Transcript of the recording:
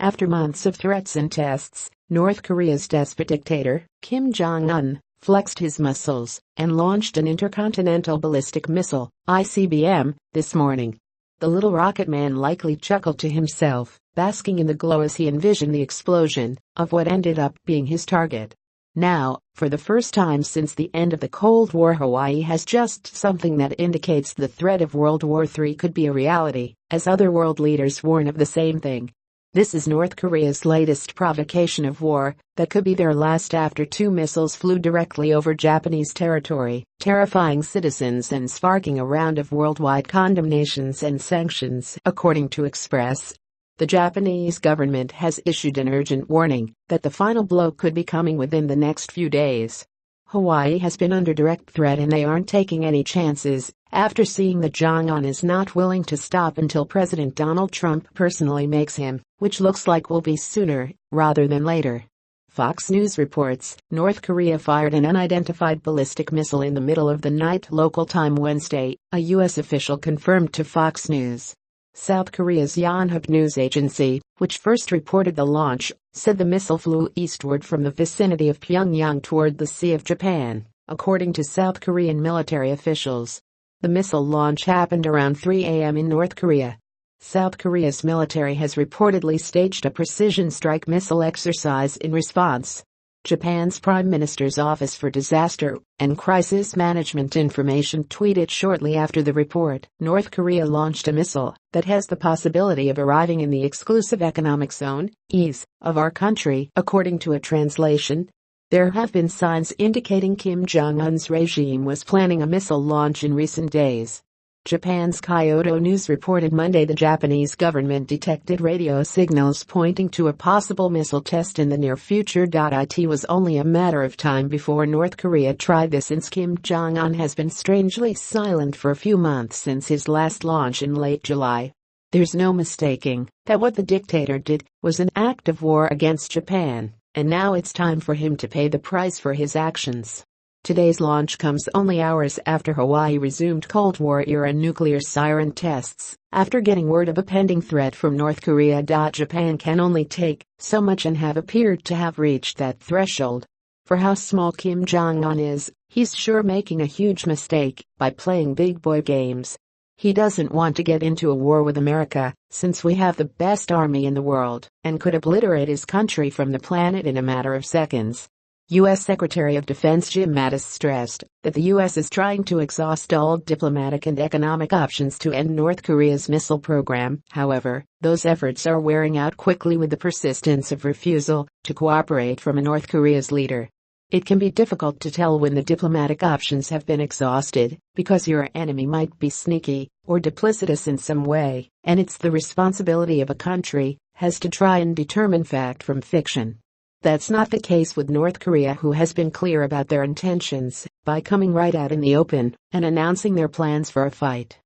After months of threats and tests, North Korea's desperate dictator, Kim Jong-un, flexed his muscles and launched an intercontinental ballistic missile, ICBM, this morning. The little rocket man likely chuckled to himself, basking in the glow as he envisioned the explosion of what ended up being his target. Now, for the first time since the end of the Cold War, Hawaii has just something that indicates the threat of World War III could be a reality, as other world leaders warn of the same thing. This is North Korea's latest provocation of war that could be their last after two missiles flew directly over Japanese territory, terrifying citizens and sparking a round of worldwide condemnations and sanctions, according to Express. The Japanese government has issued an urgent warning that the final blow could be coming within the next few days. Hawaii has been under direct threat and they aren't taking any chances, after seeing that Jong-un is not willing to stop until President Donald Trump personally makes him, which looks like will be sooner rather than later. Fox News reports North Korea fired an unidentified ballistic missile in the middle of the night local time Wednesday, a U.S. official confirmed to Fox News. South Korea's Yonhap news agency, which first reported the launch, said the missile flew eastward from the vicinity of Pyongyang toward the Sea of Japan, according to South Korean military officials. The missile launch happened around 3 a.m. in North Korea. South Korea's military has reportedly staged a precision strike missile exercise in response. Japan's Prime Minister's Office for Disaster and Crisis Management Information tweeted shortly after the report, North Korea launched a missile that has the possibility of arriving in the exclusive economic zone, EEZ, of our country, according to a translation. There have been signs indicating Kim Jong-un's regime was planning a missile launch in recent days. Japan's Kyodo News reported Monday the Japanese government detected radio signals pointing to a possible missile test in the near future. It was only a matter of time before North Korea tried this, since Kim Jong-un has been strangely silent for a few months since his last launch in late July. There's no mistaking that what the dictator did was an act of war against Japan, and now it's time for him to pay the price for his actions. Today's launch comes only hours after Hawaii resumed Cold War-era nuclear siren tests, after getting word of a pending threat from North Korea. Japan can only take so much and have appeared to have reached that threshold. For how small Kim Jong-un is, he's sure making a huge mistake by playing big boy games. He doesn't want to get into a war with America, since we have the best army in the world and could obliterate his country from the planet in a matter of seconds. U.S. Secretary of Defense Jim Mattis stressed that the U.S. is trying to exhaust all diplomatic and economic options to end North Korea's missile program. However, those efforts are wearing out quickly with the persistence of refusal to cooperate from North Korea's leader. It can be difficult to tell when the diplomatic options have been exhausted, because your enemy might be sneaky or duplicitous in some way, and it's the responsibility of a country has to try and determine fact from fiction. That's not the case with North Korea, who has been clear about their intentions by coming right out in the open and announcing their plans for a fight.